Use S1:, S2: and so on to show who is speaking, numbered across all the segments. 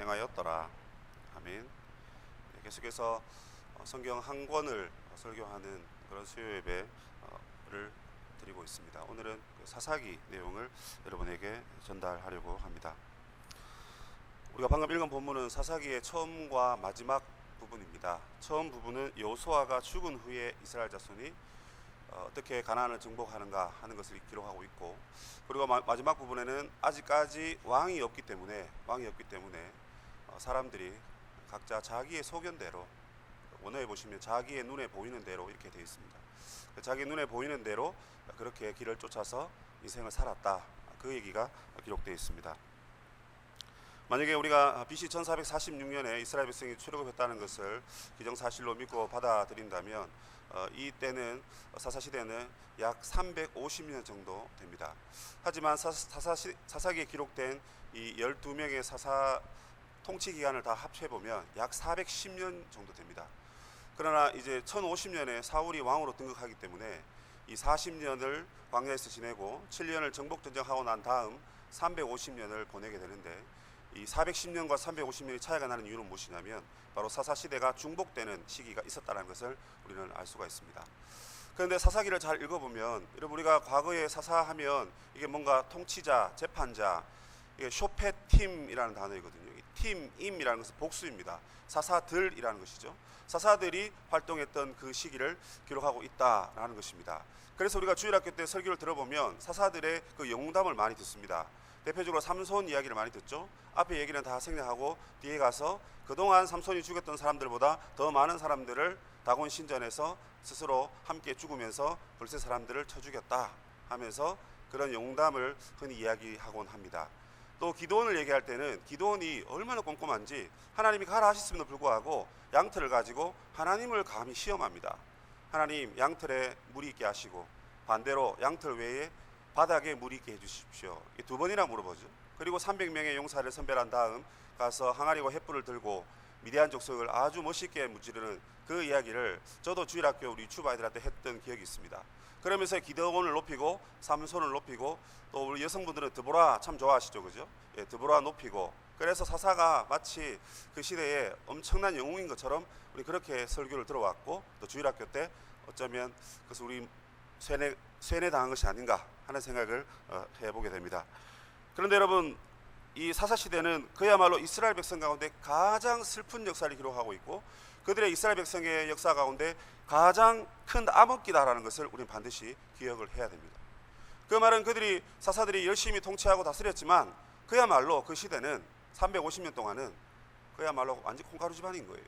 S1: 행하였더라. 아멘. 계속해서 성경 한 권을 설교하는 그런 수요 예배를 드리고 있습니다. 오늘은 사사기 내용을 여러분에게 전달하려고 합니다. 우리가 방금 읽은 본문은 사사기의 처음과 마지막 부분입니다. 처음 부분은 여호수아가 죽은 후에 이스라엘 자손이 어떻게 가나안을 정복하는가 하는 것을 기록하고 있고, 그리고 마지막 부분에는 아직까지 왕이 없기 때문에 사람들이 각자 자기의 소견대로, 원어에 보시면 자기의 눈에 보이는 대로 이렇게 되어 있습니다. 자기 눈에 보이는 대로 그렇게 길을 쫓아서 인생을 살았다, 그 얘기가 기록되어 있습니다. 만약에 우리가 BC 1446년에 이스라엘 백성이 출애굽했다는 것을 기정사실로 믿고 받아들인다면 이때는 사사시대는 약 350년 정도 됩니다. 하지만 사사기에 기록된 이 12명의 사사 통치 기간을 다 합쳐보면 약 410년 정도 됩니다. 그러나 이제 1050년에 사울이 왕으로 등극하기 때문에 이 40년을 광야에서 지내고 7년을 정복전쟁하고 난 다음 350년을 보내게 되는데, 이 410년과 350년의 차이가 나는 이유는 무엇이냐면 바로 사사시대가 중복되는 시기가 있었다는 것을 우리는 알 수가 있습니다. 그런데 사사기를 잘 읽어보면, 여러분, 우리가 과거에 사사하면 이게 뭔가 통치자, 재판자, 이게 쇼페팀이라는 단어이거든요. 팀임이라는 것은 복수입니다. 사사들이라는 것이죠. 사사들이 활동했던 그 시기를 기록하고 있다라는 것입니다. 그래서 우리가 주일학교 때 설교를 들어보면 사사들의 그 영웅담을 많이 듣습니다. 대표적으로 삼손 이야기를 많이 듣죠. 앞에 얘기는 다 생략하고 뒤에 가서 그동안 삼손이 죽였던 사람들보다 더 많은 사람들을 다곤 신전에서 스스로 함께 죽으면서 블레셋 사람들을 쳐 죽였다 하면서 그런 영웅담을 흔히 이야기하곤 합니다. 또 기드온을 얘기할 때는 기드온이 얼마나 꼼꼼한지, 하나님이 가라 하셨음에도 불구하고 양털을 가지고 하나님을 감히 시험합니다. 하나님, 양털에 물이 있게 하시고 반대로 양털 외에 바닥에 물이 있게 해주십시오. 두 번이나 물어보죠. 그리고 300명의 용사를 선별한 다음 가서 항아리와 횃불을 들고 미디안 족속을 아주 멋있게 무찌르는 그 이야기를 저도 주일학교 우리 유치부 아이들한테 했던 기억이 있습니다. 그러면서 기드온을 높이고 삼손을 높이고, 또 우리 여성분들은 드보라 참 좋아하시죠, 그죠? 예, 드보라 높이고, 그래서 사사가 마치 그 시대에 엄청난 영웅인 것처럼 우리 그렇게 설교를 들어왔고, 또 주일학교 때 어쩌면 그것을 우리 세뇌당한 것이 아닌가 하는 생각을 해보게 됩니다. 그런데 여러분, 이 사사시대는 그야말로 이스라엘 백성 가운데 가장 슬픈 역사를 기록하고 있고, 그들의 이스라엘 백성의 역사 가운데 가장 큰 암흑기다라는 것을 우리는 반드시 기억을 해야 됩니다. 그 말은 사사들이 열심히 통치하고 다스렸지만 그야말로 그 시대는 350년 동안은 그야말로 완전 콩가루 집안인 거예요.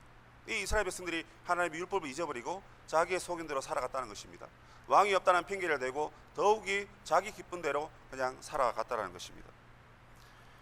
S1: 이 이스라엘 백성들이 하나님의 율법을 잊어버리고 자기의 소견대로 살아갔다는 것입니다. 왕이 없다는 핑계를 대고 더욱이 자기 기쁜 대로 그냥 살아갔다는 것입니다.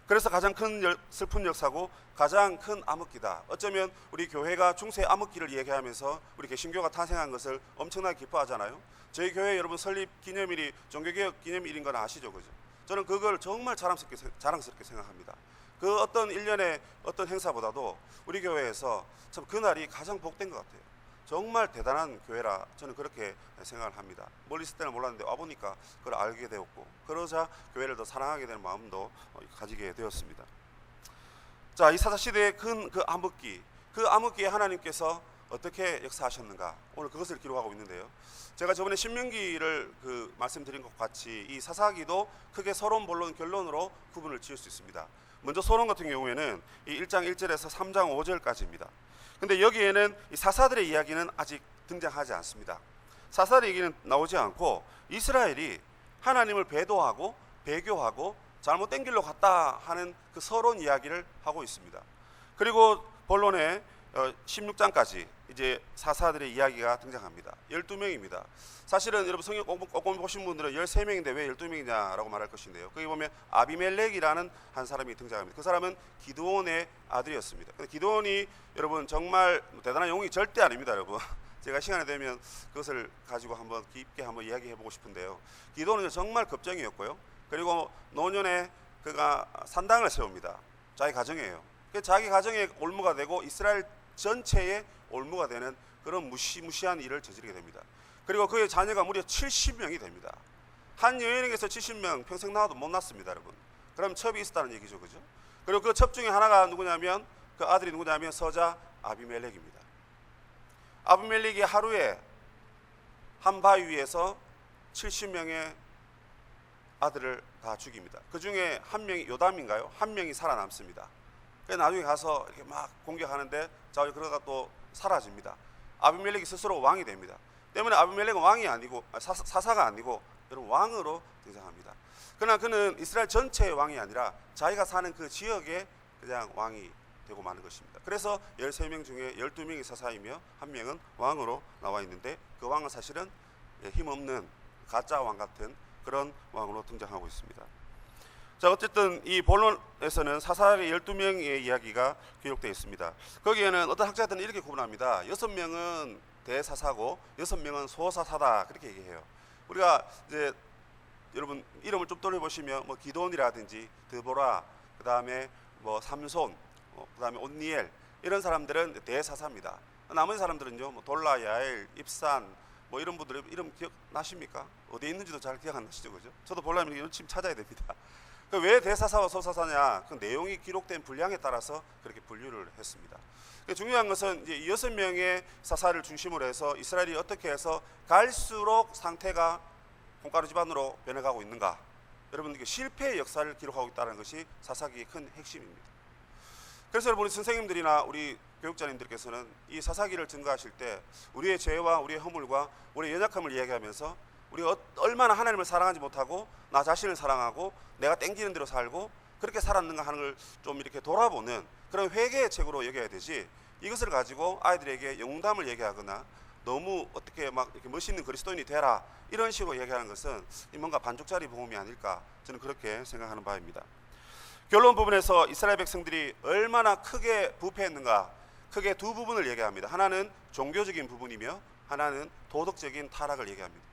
S1: 그래서 가장 큰 슬픈 역사고 가장 큰 암흑기다. 어쩌면 우리 교회가 중세 암흑기를 얘기하면서 우리 개신교가 탄생한 것을 엄청나게 기뻐하잖아요. 저희 교회 여러분 설립 기념일이 종교개혁 기념일인 건 아시죠, 그죠? 저는 그걸 정말 자랑스럽게 생각합니다. 그 어떤 일련의 어떤 행사보다도 우리 교회에서 참 그날이 가장 복된 것 같아요. 정말 대단한 교회라 저는 그렇게 생각을 합니다. 멀리 있을 때는 몰랐는데 와보니까 그걸 알게 되었고, 그러자 교회를 더 사랑하게 되는 마음도 가지게 되었습니다. 자, 이 사사시대의 큰 그 암흑기에 하나님께서 어떻게 역사하셨는가, 오늘 그것을 기록하고 있는데요. 제가 저번에 신명기를 말씀드린 것 같이 이 사사기도 크게 서론, 본론, 결론으로 구분을 지을 수 있습니다. 먼저 서론 같은 경우에는 이 1장 1절에서 3장 5절까지입니다. 근데 여기에는 이 사사들의 이야기는 아직 등장하지 않습니다. 사사들의 얘기는 나오지 않고 이스라엘이 하나님을 배도하고 배교하고 잘못된 길로 갔다 하는 그 서론 이야기를 하고 있습니다. 그리고 본론에 16장까지 이제 사사들의 이야기가 등장합니다. 12명입니다. 사실은 여러분 성경 꼼꼼히 보신 분들은 13명인데 왜 12명이냐라고 말할 것인데요. 거기 보면 아비멜렉이라는 한 사람이 등장합니다. 그 사람은 기드온의 아들이었습니다. 근데 기드온이 여러분 정말 대단한 영웅이 절대 아닙니다, 여러분. 제가 시간이 되면 그것을 가지고 한번 깊게 한번 이야기해 보고 싶은데요. 기드온은 정말 겁쟁이였고요. 그리고 노년에 그가 산당을 세웁니다. 자기 가정이에요. 자기 가정의 올무가 되고 이스라엘 전체의 올무가 되는 그런 무시무시한 일을 저지르게 됩니다. 그리고 그의 자녀가 무려 70명이 됩니다. 한 여인에게서 70명 평생 낳아도 못 낳습니다, 여러분. 그럼 첩이 있었다는 얘기죠, 그죠? 그리고 그 첩 중에 하나가 누구냐면 그 아들이 누구냐면 서자 아비멜렉입니다. 아비멜렉이 하루에 한 바위 위에서 70명의 아들을 다 죽입니다. 그 중에 한 명이 요담인가요? 한 명이 살아남습니다. 그래서 나중에 가서 이렇게 막 공격하는데 자 그러다가 또 사라집니다. 아비멜렉이 스스로 왕이 됩니다. 때문에 아비멜렉은 왕이 아니고 사사가 아니고 여러분 왕으로 등장합니다. 그러나 그는 이스라엘 전체의 왕이 아니라 자기가 사는 그 지역의 그냥 왕이 되고 마는 것입니다. 그래서 13명 중에 12명이 사사이며 한 명은 왕으로 나와 있는데 그 왕은 사실은 힘없는 가짜 왕 같은 그런 왕으로 등장하고 있습니다. 자, 어쨌든 이 본론에서는 사사의 12명의 이야기가 기록되어 있습니다. 거기에는 어떤 학자들은 이렇게 구분합니다. 6명은 대사사고 6명은 소사사다 그렇게 얘기해요. 우리가 이제 여러분 이름을 좀 떠올려보시면 뭐 기돈이라든지 드보라, 그 다음에 뭐 삼손, 그 다음에 온니엘 이런 사람들은 대사사입니다. 나머지 사람들은요 뭐 돌라, 야엘, 입산 뭐 이런 분들 이름 기억나십니까? 어디에 있는지도 잘 기억 안 나시죠, 그죠? 저도 보려면 열심히 찾아야 됩니다. 왜 대사사와 소사사냐? 그 내용이 기록된 분량에 따라서 그렇게 분류를 했습니다. 중요한 것은 이제 6명의 사사를 중심으로 해서 이스라엘이 어떻게 해서 갈수록 상태가 콩가루 집안으로 변해가고 있는가? 여러분 이게 실패의 역사를 기록하고 있다는 것이 사사기의 큰 핵심입니다. 그래서 여러분 우리 선생님들이나 우리 교육자님들께서는 이 사사기를 증거하실 때 우리의 죄와 우리의 허물과 우리의 연약함을 이야기하면서 우리가 얼마나 하나님을 사랑하지 못하고 나 자신을 사랑하고 내가 땡기는 대로 살고 그렇게 살았는가 하는 걸 좀 이렇게 돌아보는 그런 회개의 책으로 여겨야 되지, 이것을 가지고 아이들에게 영웅담을 얘기하거나 너무 어떻게 막 이렇게 멋있는 그리스도인이 되라 이런 식으로 얘기하는 것은 뭔가 반쪽짜리 복음이 아닐까, 저는 그렇게 생각하는 바입니다. 결론 부분에서 이스라엘 백성들이 얼마나 크게 부패했는가, 크게 두 부분을 얘기합니다. 하나는 종교적인 부분이며 하나는 도덕적인 타락을 얘기합니다.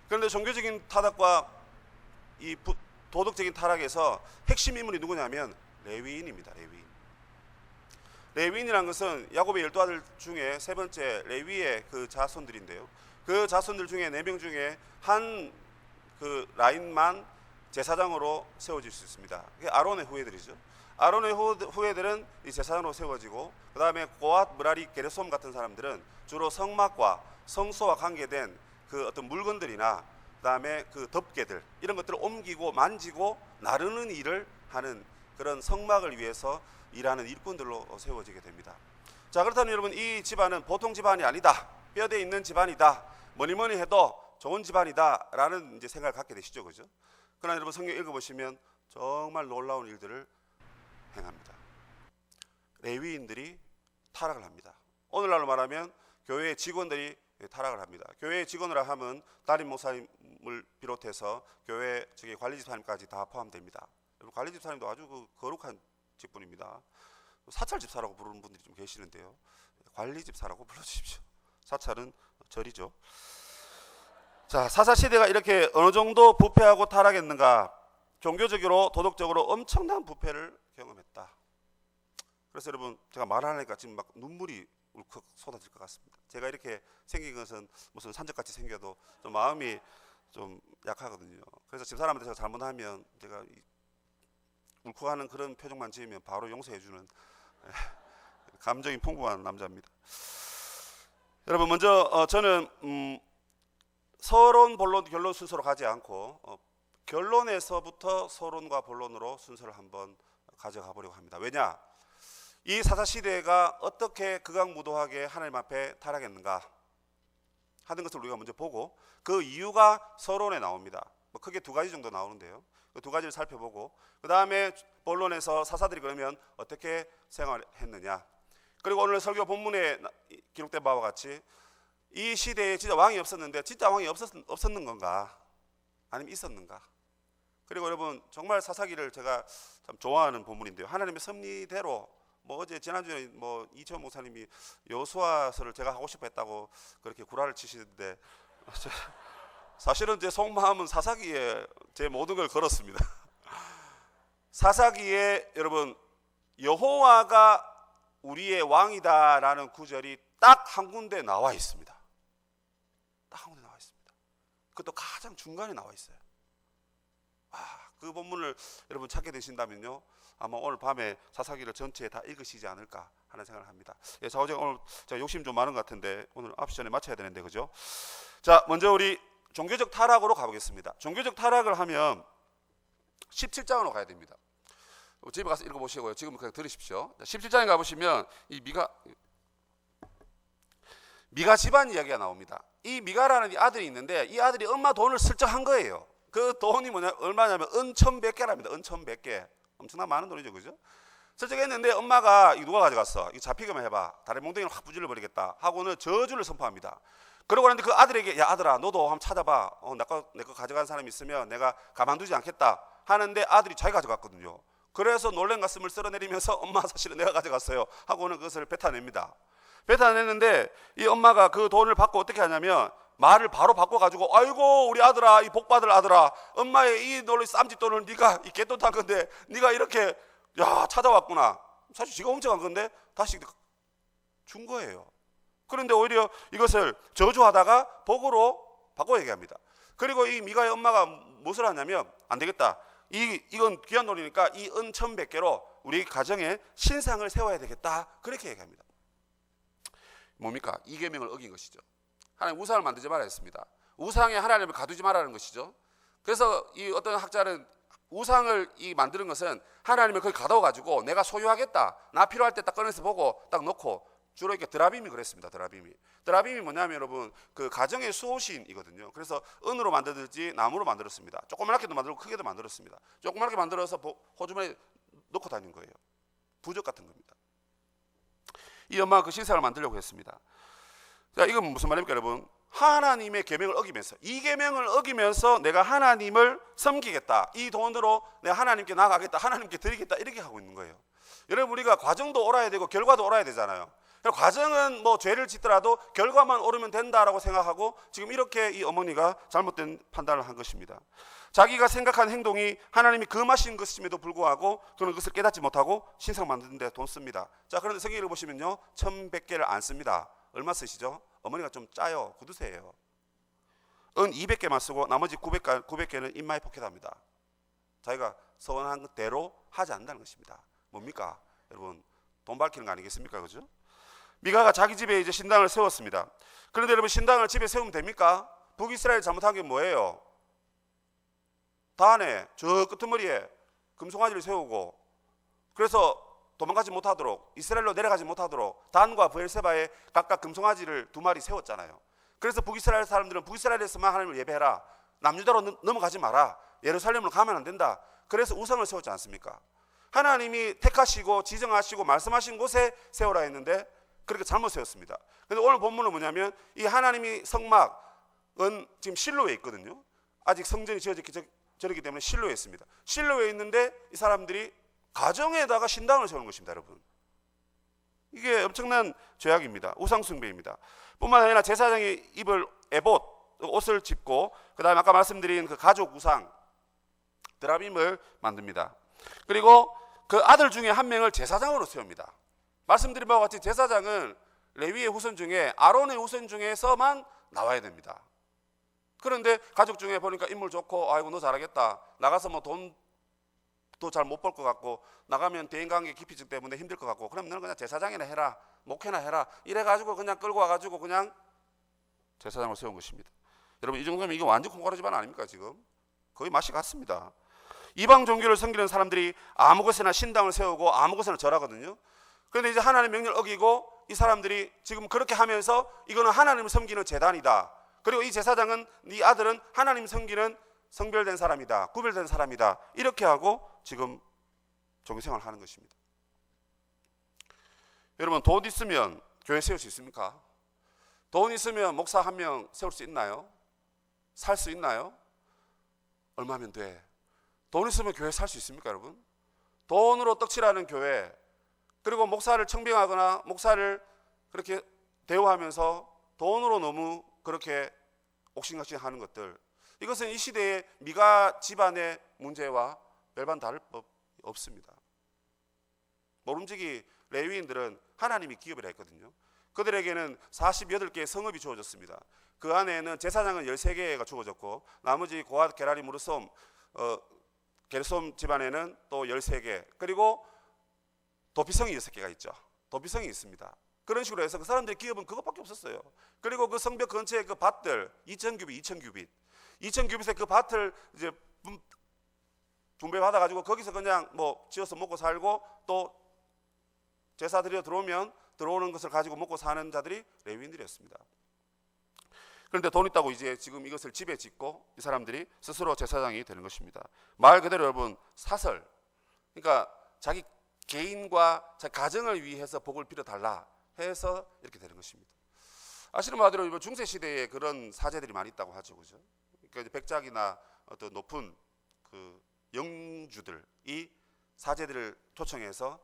S1: 그런데 종교적인 타락과 이 도덕적인 타락에서 핵심 인물이 누구냐면 레위인입니다. 레위인이란 것은 야곱의 12아들 중에 세 번째 레위의 그 자손들인데요. 그 자손들 중에 4명 중에 한 그 라인만 제사장으로 세워질 수 있습니다. 그게 아론의 후예들이죠. 아론의 후예들은 이 제사장으로 세워지고 그 다음에 고앗, 므라리, 게르솜 같은 사람들은 주로 성막과 성소와 관계된 그 어떤 물건들이나 그 다음에 그 덮개들 이런 것들을 옮기고 만지고 나르는 일을 하는 그런 성막을 위해서 일하는 일꾼들로 세워지게 됩니다. 자, 그렇다면 여러분 이 집안은 보통 집안이 아니다, 뼈대 있는 집안이다, 뭐니 해도 좋은 집안이다 라는 이제 생각을 갖게 되시죠, 그죠? 그러나 여러분 성경 읽어보시면 정말 놀라운 일들을 행합니다. 레위인들이 타락을 합니다. 오늘날로 말하면 교회의 직원들이 타락을 합니다. 교회의 직원이라 하면 담임 목사님을 비롯해서 교회 관리집사님까지 다 포함됩니다. 여러분 관리집사님도 아주 그 거룩한 직분입니다. 사찰집사라고 부르는 분들이 좀 계시는데요, 관리집사라고 불러주십시오. 사찰은 절이죠. 자, 사사시대가 이렇게 어느 정도 부패하고 타락했는가? 종교적으로 도덕적으로 엄청난 부패를 경험했다. 그래서 여러분 제가 말하니까 지금 막 눈물이 울컥 쏟아질 것 같습니다. 제가 이렇게 생긴 것은 무슨 산적같이 생겨도 좀 마음이 좀 약하거든요. 그래서 집사람한테 제가 잘못하면 제가 울컥하는 그런 표정만 지으면 바로 용서해주는 감정이 풍부한 남자입니다. 여러분 먼저 저는 서론, 본론, 결론 순서로 가지 않고 결론에서부터 서론과 본론으로 순서를 한번 가져가 보려고 합니다. 왜냐? 이 사사시대가 어떻게 극악무도하게 하나님 앞에 타락했는가 하는 것을 우리가 먼저 보고 그 이유가 서론에 나옵니다. 뭐 크게 2가지 정도 나오는데요, 그 2가지를 살펴보고 그 다음에 본론에서 사사들이 그러면 어떻게 생활했느냐, 그리고 오늘 설교 본문에 기록된 바와 같이 이 시대에 진짜 왕이 없었는데 진짜 왕이 없었는 건가 아니면 있었는가. 그리고 여러분 정말 사사기를 제가 참 좋아하는 본문인데요, 하나님의 섭리대로 뭐 어제 지난주에 뭐 이철 목사님이 여호수아서를 제가 하고 싶어 했다고 그렇게 구라를 치시는데 사실은 제 속마음은 사사기에 제 모든 걸 걸었습니다. 사사기에 여러분 여호와가 우리의 왕이다라는 구절이 딱 한 군데 나와 있습니다. 딱 한 군데 나와 있습니다. 그것도 가장 중간에 나와 있어요. 그 본문을 여러분 찾게 되신다면요, 아마 오늘 밤에 사사기를 전체 다 읽으시지 않을까 하는 생각을 합니다. 예, 자, 오늘 제가 욕심 좀 많은 것 같은데 오늘 9시 전에 마쳐야 되는데, 그죠? 자, 먼저 우리 종교적 타락으로 가보겠습니다. 종교적 타락을 하면 17장으로 가야 됩니다. 집에 가서 읽어보시고요. 지금 그냥 들으십시오. 17장에 가보시면 이 미가 집안 이야기가 나옵니다. 이 미가라는 이 아들이 있는데 이 아들이 엄마 돈을 슬쩍 한 거예요. 그 돈이 얼마냐면 은 1,100개랍니다. 은 1,100개. 엄청나게 많은 돈이죠, 그죠? 슬쩍 했는데 엄마가 이거 누가 가져갔어? 이거 잡히기만 해봐. 다리 몽둥이를 확 부질러 버리겠다 하고는 저주를 선포합니다. 그러고 나는데 그 아들에게, 야 아들아, 너도 한번 찾아봐. 내 거 가져간 사람이 있으면 내가 가만두지 않겠다 하는데 아들이 자기가 가져갔거든요. 그래서 놀란 가슴을 쓸어내리면서 엄마 사실은 내가 가져갔어요 하고는 그것을 뱉어냅니다. 뱉어냈는데 이 엄마가 그 돈을 받고 어떻게 하냐면 말을 바로 바꿔가지고, 아이고 우리 아들아, 이 복받을 아들아, 엄마의 이 놀리 쌈짓돈을 네가 이 개돈 탄 건데 네가 이렇게 찾아왔구나. 사실 지가 훔쳐간 건데 다시 준 거예요. 그런데 오히려 이것을 저주하다가 복으로 바꿔 얘기합니다. 그리고 이 미가의 엄마가 무엇을 하냐면, 안 되겠다, 이건 귀한 돈이니까 이 은 1,100개로 우리 가정에 신상을 세워야 되겠다, 그렇게 얘기합니다. 뭡니까? 이 계명을 어긴 것이죠. 하나님 우상을 만들지 말아야 했습니다. 우상에 하나님을 가두지 말라는 것이죠. 그래서 이 어떤 학자는 우상을 만드는 것은 하나님을 거기 가둬 가지고 내가 소유하겠다, 나 필요할 때 딱 꺼내서 보고 딱 놓고, 주로 이렇게 드라빔이 그랬습니다. 드라빔이 뭐냐면 여러분, 그 가정의 수호신이거든요. 그래서 은으로 만들든지 나무로 만들었습니다. 조그맣게도 만들고 크게도 만들었습니다. 조그맣게 만들어서 호주머니에 넣고 다니는 거예요. 부적 같은 겁니다. 이 엄마가 그 신상을 만들려고 했습니다. 자, 이건 무슨 말입니까, 여러분? 하나님의 계명을 어기면서, 이 계명을 어기면서 내가 하나님을 섬기겠다, 이 돈으로 내가 하나님께 나가겠다, 하나님께 드리겠다, 이렇게 하고 있는 거예요. 여러분, 우리가 과정도 옳아야 되고 결과도 옳아야 되잖아요. 과정은 뭐 죄를 짓더라도 결과만 옳으면 된다라고 생각하고 지금 이렇게 이 어머니가 잘못된 판단을 한 것입니다. 자기가 생각한 행동이 하나님이 금하신 것임에도 불구하고 그는 그것을 깨닫지 못하고 신상 만드는 데 돈 씁니다. 자, 그런데 성경을 보시면요, 1,100개를 안 씁니다. 얼마 쓰시죠? 어머니가 좀 짜요. 구두쇠예요. 은 200개만 쓰고 나머지 900개는 인마에 포켓합니다. 자기가 서원한 대로 하지 않는다는 것입니다. 뭡니까? 여러분, 돈 밝히는 거 아니겠습니까? 그죠? 미가가 자기 집에 이제 신당을 세웠습니다. 그런데 여러분, 신당을 집에 세우면 됩니까? 북이스라엘 잘못한 게 뭐예요? 단에 저 끄트머리에 금송아지를 세우고, 그래서 도망가지 못하도록, 이스라엘로 내려가지 못하도록 단과 브엘세바에 각각 금송아지를 2마리 세웠잖아요. 그래서 북이스라엘 사람들은 북이스라엘에서만 하나님을 예배해라, 남유다로 넘어가지 마라, 예루살렘으로 가면 안 된다. 그래서 우상을 세웠지 않습니까? 하나님이 택하시고 지정하시고 말씀하신 곳에 세우라 했는데 그렇게 잘못 세웠습니다. 그런데 오늘 본문은 뭐냐면, 이 하나님이 성막은 지금 실로에 있거든요. 아직 성전이 저렇기 때문에 실로에 있습니다. 실로에 있는데 이 사람들이 가정에다가 신당을 세우는 것입니다. 여러분, 이게 엄청난 죄악입니다. 우상숭배입니다. 뿐만 아니라 제사장이 입을 에봇, 옷을 짚고, 그 다음에 아까 말씀드린 그 가족 우상 드라빔을 만듭니다. 그리고 그 아들 중에 한 명을 제사장으로 세웁니다. 말씀드린 바와 같이 제사장은 레위의 후손 중에, 아론의 후손 중에서만 나와야 됩니다. 그런데 가족 중에 보니까 인물 좋고, 아이고 너 잘하겠다, 나가서 뭐 돈도 잘 못 벌 것 같고, 나가면 대인관계 기피증 때문에 힘들 것 같고, 그럼 너는 그냥 제사장이나 해라, 목회나 해라, 이래가지고 그냥 끌고 와가지고 그냥 제사장을 세운 것입니다. 여러분, 이 정도면 이게 완전 콩가루 집안 아닙니까? 지금 거의 맛이 같습니다. 이방 종교를 섬기는 사람들이 아무 곳에나 신당을 세우고 아무 곳에나 절하거든요. 그런데 이제 하나님의 명령을 어기고 이 사람들이 지금 그렇게 하면서 이거는 하나님을 섬기는 제단이다, 그리고 이 제사장은, 네 아들은 하나님 섬기는 성별된 사람이다, 구별된 사람이다, 이렇게 하고 지금 종교생활을 하는 것입니다. 여러분, 돈 있으면 교회 세울 수 있습니까? 돈 있으면 목사 한 명 세울 수 있나요? 살 수 있나요? 얼마면 돼? 돈 있으면 교회 살 수 있습니까, 여러분? 돈으로 떡칠하는 교회, 그리고 목사를 청빙하거나 목사를 그렇게 대우하면서 돈으로 너무 그렇게 옥신각신하는 것들, 이것은 이 시대의 미가 집안의 문제와 별반 다를 법 없습니다. 모름지기 레위인들은 하나님이 기업이라 했거든요. 그들에게는 48개의 성읍이 주어졌습니다. 그 안에는 제사장은 13개가 주어졌고, 나머지 고앗, 게라리, 무르솜, 게르솜 집안에는 또 13개, 그리고 도피성이 6개가 있죠. 도피성이 있습니다. 그런 식으로 해서 그 사람들의 기업은 그것밖에 없었어요. 그리고 그 성벽 근처에 그 밭들 2,000규빗의 그 밭을 이제 분배받아 가지고 거기서 그냥 뭐 지어서 먹고 살고, 또 제사 드려 들어오면 들어오는 것을 가지고 먹고 사는 자들이 레위인들이었습니다. 그런데 돈 있다고 이제 지금 이것을 집에 짓고 이 사람들이 스스로 제사장이 되는 것입니다. 말 그대로 여러분 사설, 그러니까 자기 개인과 자기 가정을 위해서 복을 빌어달라 해서 이렇게 되는 것입니다. 아시는 바대로 중세 시대에 그런 사제들이 많이 있다고 하죠, 그죠? 그러니까 백작이나 어떤 높은 그 영주들이 사제들을 초청해서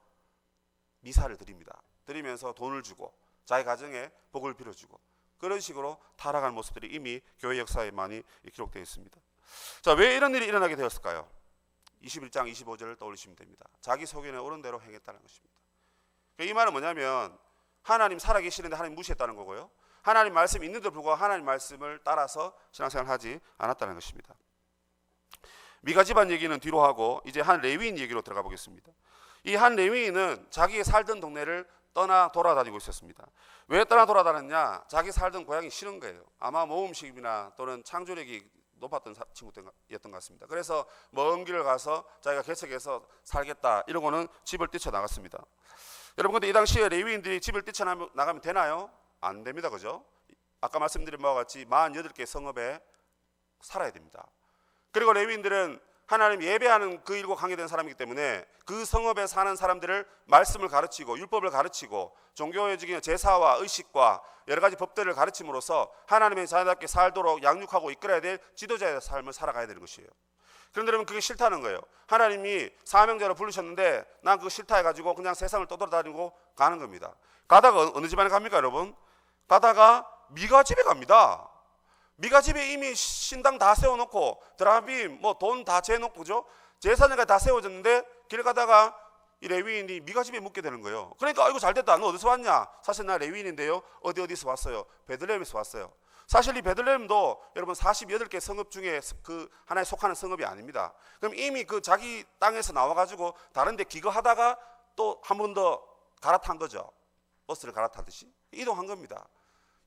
S1: 미사를 드립니다. 드리면서 돈을 주고 자기 가정에 복을 빌어주고, 그런 식으로 타락한 모습들이 이미 교회 역사에 많이 기록되어 있습니다. 자, 왜 이런 일이 일어나게 되었을까요? 21장 25절을 떠올리시면 됩니다. 자기 소견에 옳은 대로 행했다는 것입니다. 이 말은 뭐냐면 하나님 살아계시는데 하나님 무시했다는 거고요. 하나님 말씀이 있는데도 불구하고 하나님 말씀을 따라서 신앙생활을 하지 않았다는 것입니다. 미가 집안 얘기는 뒤로 하고 이제 한 레위인 얘기로 들어가 보겠습니다. 이 한 레위인은 자기 살던 동네를 떠나 돌아다니고 있었습니다. 왜 떠나 돌아다녔냐? 자기 살던 고향이 싫은 거예요. 아마 모험심이나 또는 창조력이 높았던 친구였던 것 같습니다. 그래서 먼 길을 가서 자기가 개척해서 살겠다 이러고는 집을 뛰쳐나갔습니다. 여러분, 근데 이 당시에 레위인들이 집을 뛰쳐나가면 되나요? 안 됩니다. 그죠? 아까 말씀드린 바와 같이 48개 성읍에 살아야 됩니다. 그리고 레위인들은 하나님 예배하는 그 일과 관계된 사람이기 때문에 그 성읍에 사는 사람들을 말씀을 가르치고 율법을 가르치고 종교적인 제사와 의식과 여러 가지 법들을 가르침으로써 하나님의 자녀답게 살도록 양육하고 이끌어야 될 지도자의 삶을 살아가야 되는 것이에요. 그런데 여러분, 그게 싫다는 거예요. 하나님이 사명자로 부르셨는데 난 그거 싫다 해가지고 그냥 세상을 떠돌아다니고 가는 겁니다. 가다가 어느 집안에 갑니까 여러분? 가다가 미가 집에 갑니다. 미가 집에 이미 신당 다 세워놓고 드라빔 뭐 돈 다 재놓고, 그죠? 제사장까지 다 세워졌는데 길 가다가 이 레위인이 미가 집에 묵게 되는 거예요. 그러니까 이거 잘됐다. 너 어디서 왔냐? 사실 나 레위인인데요. 어디서 왔어요? 베들레헴에서 왔어요. 사실 이 베들레헴도 여러분 48개 성읍 중에 그 하나에 속하는 성읍이 아닙니다. 그럼 이미 그 자기 땅에서 나와가지고 다른 데 기거하다가 또 한 번 더 갈아탄 거죠. 버스를 갈아타듯이 이동한 겁니다.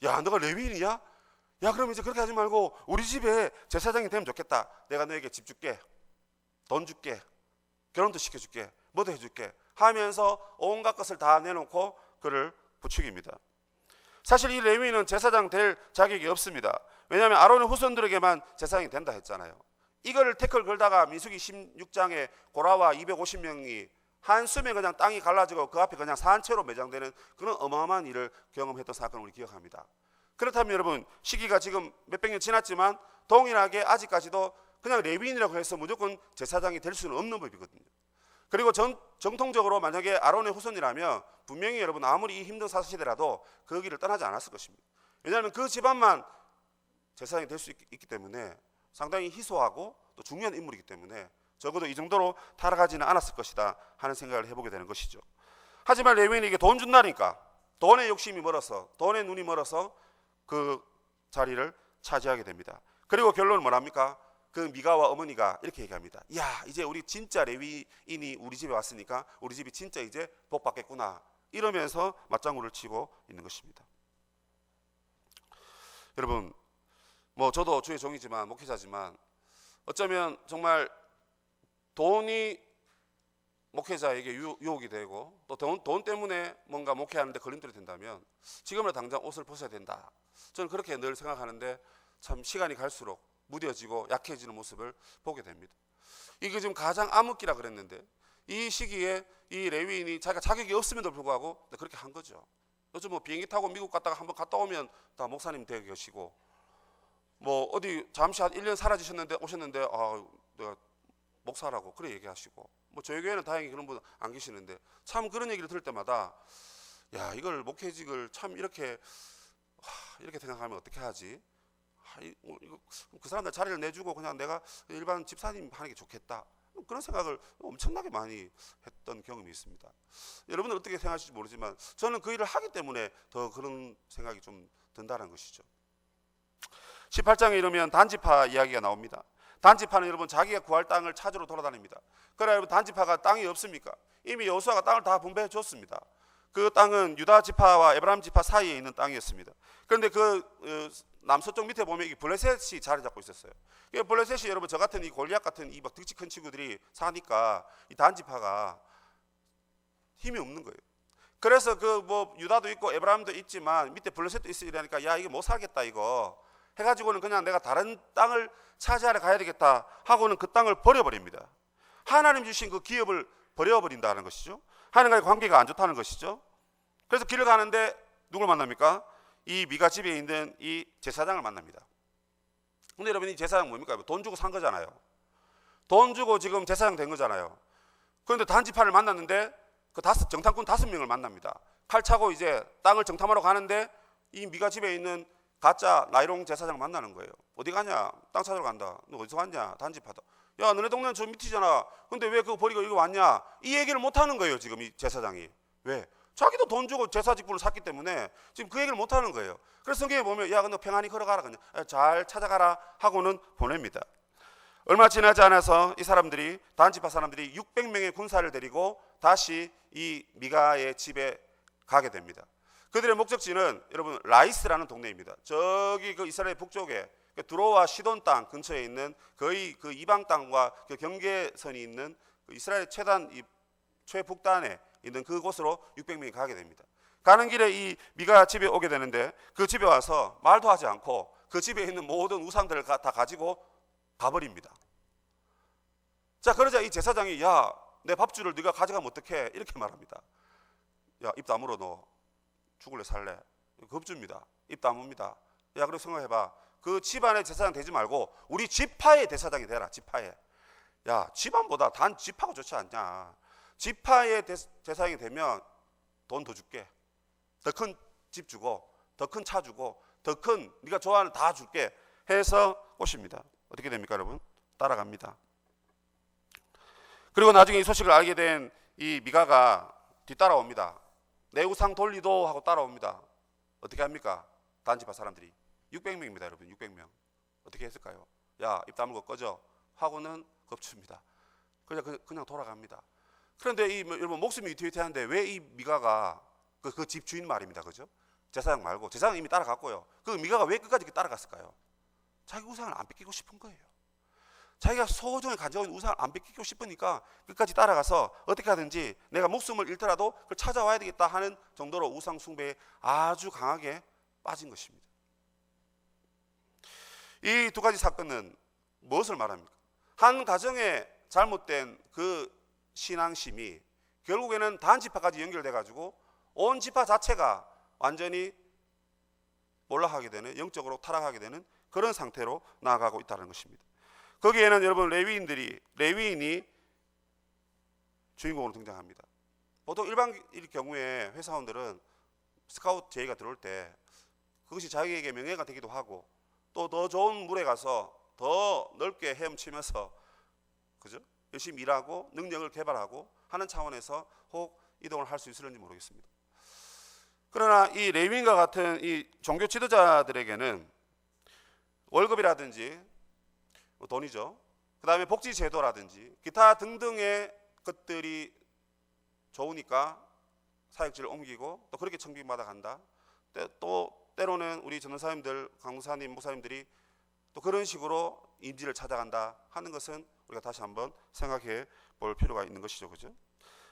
S1: 야, 너가 레위인이야? 야, 그럼 이제 그렇게 하지 말고 우리 집에 제사장이 되면 좋겠다. 내가 너에게 집 줄게, 돈 줄게, 결혼도 시켜줄게, 뭐도 해줄게 하면서 온갖 것을 다 내놓고 그를 부추깁니다. 사실 이 레위인은 제사장 될 자격이 없습니다. 왜냐하면 아론의 후손들에게만 제사장이 된다 했잖아요. 이거를 태클 걸다가 민수기 16장에 고라와 250명이 한숨에 그냥 땅이 갈라지고 그 앞에 그냥 산채로 매장되는 그런 어마어마한 일을 경험했던 사건을 우리 기억합니다. 그렇다면 여러분, 시기가 지금 몇백 년 지났지만 동일하게 아직까지도 그냥 레위인이라고 해서 무조건 제사장이 될 수는 없는 법이거든요. 그리고 정통적으로 만약에 아론의 후손이라면 분명히 여러분 아무리 이 힘든 사시대라도 그 길을 떠나지 않았을 것입니다. 왜냐하면 그 집안만 제사장이 될 수 있기 때문에 상당히 희소하고 또 중요한 인물이기 때문에 적어도 이 정도로 타락하지는 않았을 것이다 하는 생각을 해보게 되는 것이죠. 하지만 레위인에게 돈 준다니까 돈의 욕심이 멀어서, 돈의 눈이 멀어서 그 자리를 차지하게 됩니다. 그리고 결론은 뭐랍니까? 그 미가와 어머니가 이렇게 얘기합니다. 야, 이제 우리 진짜 레위인이 우리 집에 왔으니까 우리 집이 진짜 이제 복 받겠구나, 이러면서 맞장구를 치고 있는 것입니다. 여러분, 뭐 저도 주의 종이지만 목회자지만 어쩌면 정말 돈이 목회자에게 유혹이 되고 또 돈 때문에 뭔가 목회하는데 걸림돌이 된다면 지금은 당장 옷을 벗어야 된다, 저는 그렇게 늘 생각하는데 참 시간이 갈수록 무뎌지고 약해지는 모습을 보게 됩니다. 이게 지금 가장 암흑기라 그랬는데 이 시기에 이 레위인이 자기가 자격이 없음에도 불구하고 그렇게 한 거죠. 요즘 뭐 비행기 타고 미국 갔다가 한번 갔다 오면 다 목사님 되어 계시고, 뭐 어디 잠시 한 1년 사라지셨는데 오셨는데 내가 목사라고 그래 얘기하시고, 뭐 저희 교회는 다행히 그런 분 안 계시는데 참 그런 얘기를 들을 때마다 야, 이걸 목회직을 참 이렇게 생각하면 어떻게 하지? 그 사람들 자리를 내주고 그냥 내가 일반 집사님 하는 게 좋겠다, 그런 생각을 엄청나게 많이 했던 경험이 있습니다. 여러분들 어떻게 생각하실지 모르지만 저는 그 일을 하기 때문에 더 그런 생각이 좀 든다는 것이죠. 18장에 이르면 단지파 이야기가 나옵니다. 단지파는 여러분 자기가 구할 땅을 찾으러 돌아다닙니다. 그래 여러분 단지파가 땅이 없습니까? 이미 여호수아가 땅을 다 분배해 줬습니다. 그 땅은 유다 지파와 에브라임 지파 사이에 있는 땅이었습니다. 그런데 그 남서쪽 밑에 보면 이 블레셋이 자리 잡고 있었어요. 블레셋이 여러분 저 같은 이 골리앗 같은 이 막 득지 큰 친구들이 사니까 이 단지파가 힘이 없는 거예요. 그래서 그 뭐 유다도 있고 에브라임도 있지만 밑에 블레셋도 있으려니까 야 이거 못 살겠다 이거 해가지고는 그냥 내가 다른 땅을 차지하러 가야 되겠다 하고는 그 땅을 버려버립니다. 하나님 주신 그 기업을 버려버린다는 것이죠. 하나님과의 관계가 안 좋다는 것이죠. 그래서 길을 가는데 누굴 만납니까? 이 미가 집에 있는 이 제사장을 만납니다. 근데 여러분 이 제사장 뭡니까? 돈 주고 산 거잖아요. 돈 주고 지금 제사장 된 거잖아요. 그런데 단지파를 만났는데 그 정탐꾼 5명을 만납니다. 칼 차고 이제 땅을 정탐하러 가는데 이 미가 집에 있는 가짜 나이롱 제사장 만나는 거예요. 어디 가냐? 땅 찾으러 간다. 너 어디서 왔냐? 단지파다. 야 너네 동네는 저 밑이잖아. 근데 왜 그거 버리고 여기 왔냐? 이 얘기를 못 하는 거예요 지금 이 제사장이. 왜? 자기도 돈 주고 제사 직분을 샀기 때문에 지금 그 얘기를 못 하는 거예요. 그래서 성경에 보면 야 너 평안히 걸어가라 그냥 잘 찾아가라 하고는 보냅니다. 얼마 지나지 않아서 이 사람들이 단지파 사람들이 600명의 군사를 데리고 다시 이 미가의 집에 가게 됩니다. 그들의 목적지는 여러분 라이스라는 동네입니다. 저기 그 이스라엘 북쪽에 두로와 시돈 땅 근처에 있는 거의 그 이방 땅과 그 경계선이 있는 그 이스라엘 최북단에 있는 그곳으로 600명이 가게 됩니다. 가는 길에 이 미가 집에 오게 되는데 그 집에 와서 말도 하지 않고 그 집에 있는 모든 우상들을 다 가지고 가버립니다. 자 그러자 이 제사장이 야 내 밥줄을 네가 가져가면 어떡해 이렇게 말합니다. 야 입 다물어 너 죽을래 살래? 겁줍니다. 입 다뭅니다. 야 그리고 생각해봐. 그 집안의 제사장 되지 말고 우리 지파의 대사장이 되라. 지파의. 야 집안보다 단 지파가 좋지 않냐. 지파의 대사장이 되면 돈 더 줄게. 더 큰 집 주고 더 큰 차 주고 더 큰 네가 좋아하는 다 줄게 해서 오십니다. 어떻게 됩니까 여러분? 따라갑니다. 그리고 나중에 이 소식을 알게 된 이 미가가 뒤따라옵니다. 내 우상 돌리도 하고 따라옵니다. 어떻게 합니까? 단지파 사람들이 600명입니다 여러분. 600명 어떻게 했을까요? 야 입 다물고 꺼져 하고는 겁줍니다. 그냥 돌아갑니다. 그런데 이 여러분 목숨이 위태위태한데 왜 이 미가가 그 집 주인 말입니다. 그죠? 제사장 말고 제사장 이미 따라갔고요. 그 미가가 왜 끝까지 따라갔을까요? 자기 우상을 안 뺏기고 싶은 거예요. 자기가 소중히 가지고 있는 우상을 안 뺏기고 싶으니까 끝까지 따라가서 어떻게 하든지 내가 목숨을 잃더라도 그걸 찾아와야 되겠다 하는 정도로 우상 숭배에 아주 강하게 빠진 것입니다. 이 두 가지 사건은 무엇을 말합니까? 한 가정의 잘못된 그 신앙심이 결국에는 단지파까지 연결돼 가지고 온 지파 자체가 완전히 몰락하게 되는, 영적으로 타락하게 되는 그런 상태로 나아가고 있다는 것입니다. 거기에는 여러분 레위인이 주인공으로 등장합니다. 보통 일반일 경우에 회사원들은 스카우트 제의가 들어올 때 그것이 자기에게 명예가 되기도 하고 또 더 좋은 물에 가서 더 넓게 헤엄치면서 그죠? 열심히 일하고 능력을 개발하고 하는 차원에서 혹 이동을 할 수 있을지 모르겠습니다. 그러나 이 레위인과 같은 이 종교 지도자들에게는 월급이라든지 돈이죠. 그 다음에 복지 제도라든지 기타 등등의 것들이 좋으니까 사역지를 옮기고 또 그렇게 청빙받아 간다. 또 때로는 우리 전도사님들, 강사님, 목사님들이 또 그런 식으로 인지를 찾아간다 하는 것은 우리가 다시 한번 생각해 볼 필요가 있는 것이죠. 그죠?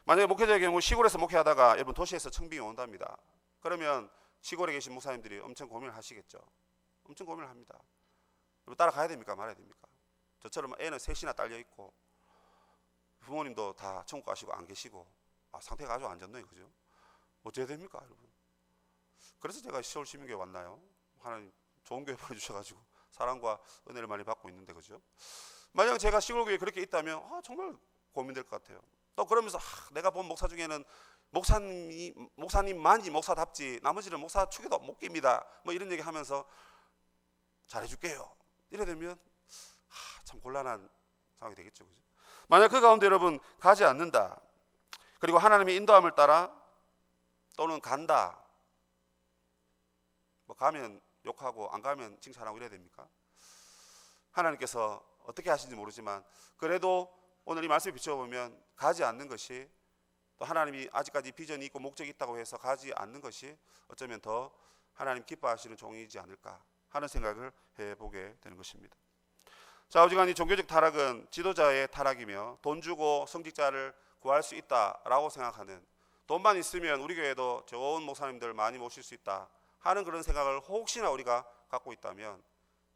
S1: 만약에 목회자의 경우 시골에서 목회하다가 여러분 도시에서 청빙이 온답니다. 그러면 시골에 계신 목사님들이 엄청 고민을 하시겠죠. 엄청 고민을 합니다. 따라가야 됩니까? 말아야 됩니까? 저처럼 애는 셋이나 딸려 있고 부모님도 다 천국 가시고 안 계시고 상태가 아주 안 좋네요. 그죠? 어째야 됩니까? 여러분? 그래서 제가 서울 시민교회 왔나요? 하나님 좋은 교회 보내주셔가지고 사랑과 은혜를 많이 받고 있는데 그죠? 만약 제가 시골교회에 그렇게 있다면 정말 고민될 것 같아요. 또 그러면서 내가 본 목사 중에는 목사님만이 목사답지 나머지는 목사 축에도 못 깁니다. 뭐 이런 얘기 하면서 잘해줄게요. 이래 되면 참 곤란한 상황이 되겠죠. 그죠? 만약 그 가운데 여러분 가지 않는다. 그리고 하나님의 인도함을 따라 또는 간다. 뭐 가면 욕하고 안 가면 칭찬하고 이래야 됩니까? 하나님께서 어떻게 하시는지 모르지만 그래도 오늘 이 말씀에 비춰보면 가지 않는 것이, 또 하나님이 아직까지 비전이 있고 목적이 있다고 해서 가지 않는 것이 어쩌면 더 하나님 기뻐하시는 종이지 않을까 하는 생각을 해보게 되는 것입니다. 자, 어지간히 종교적 타락은 지도자의 타락이며 돈 주고 성직자를 구할 수 있다라고 생각하는, 돈만 있으면 우리 교회도 좋은 목사님들 많이 모실 수 있다 하는 그런 생각을 혹시나 우리가 갖고 있다면